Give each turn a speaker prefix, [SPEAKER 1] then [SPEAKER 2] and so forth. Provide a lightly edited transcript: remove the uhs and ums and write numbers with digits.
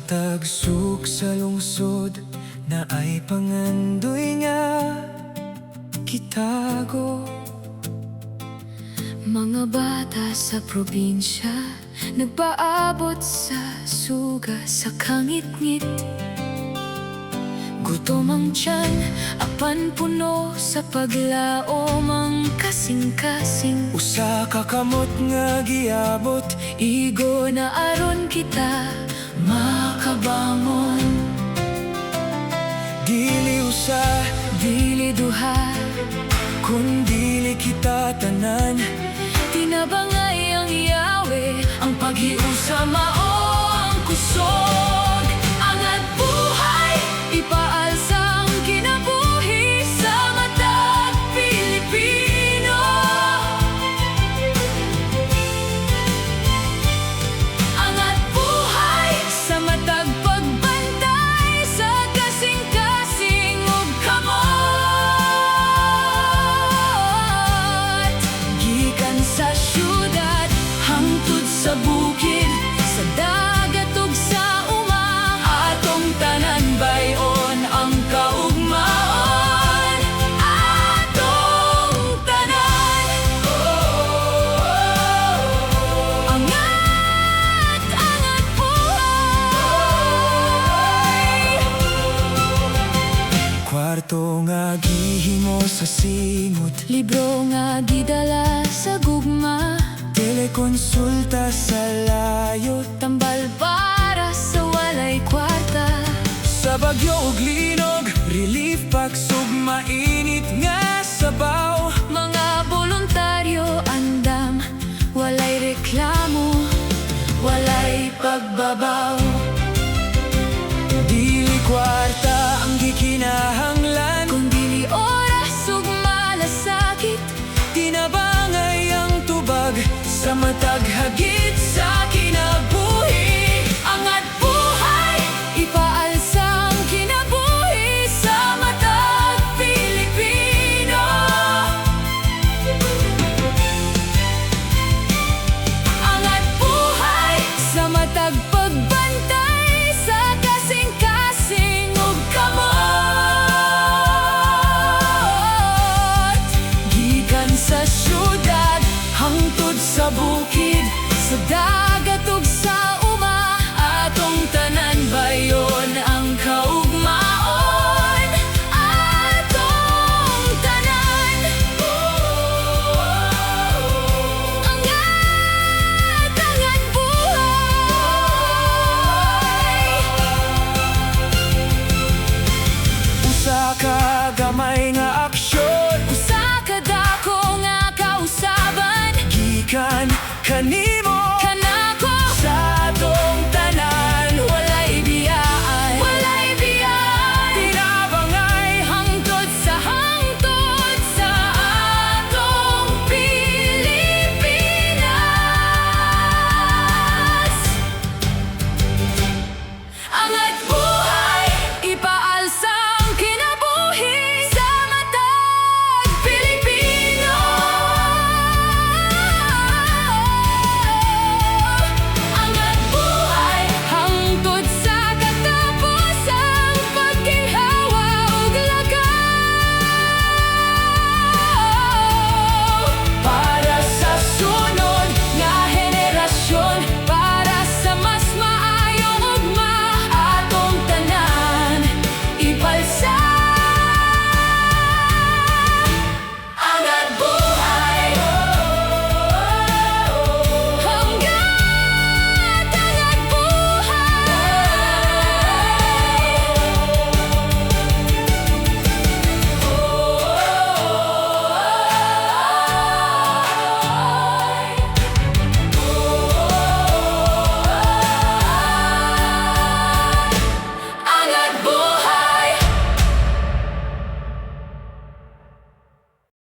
[SPEAKER 1] tagsuk sa lungsod na ay pangandoy nga kitago.
[SPEAKER 2] Mga bata sa probinsya nagpaabot sa suga sa kangit-ngit. Gutom ang tiyan, apan puno sa paglaom ang kasing-kasing.
[SPEAKER 1] Usa ka kamot nga giabot,
[SPEAKER 2] Igo na aron kita makabangon.
[SPEAKER 1] dili usa,
[SPEAKER 2] Dili duha,
[SPEAKER 1] kun dili kita tanan.
[SPEAKER 2] tinabangay ang Yahweh, ang paghiusa mao ang kusog. Angat buhay, ipaalsa ang kinabuhi sa matag Pilipino. Angat buhay sa matag pagbantay sa kasing-kasing ug kamot. Gikan sa syudad hangtod sa bukid, sa dagat ug sa uma, atong tanan bayon ang kaugmaon. Atong tanan, angat, angat buhay.
[SPEAKER 1] Kwarto nga gihimo sa singot,
[SPEAKER 2] Libro nga gidala sa gugma,
[SPEAKER 1] telekonsulta sa layo.
[SPEAKER 2] tambal para sa walay kwarta.
[SPEAKER 1] Sa bagyo ug linog, relief packs ug mainit nga sabaw.
[SPEAKER 2] Mga voluntaryo andam, walay reklamo, walay pagbabaw.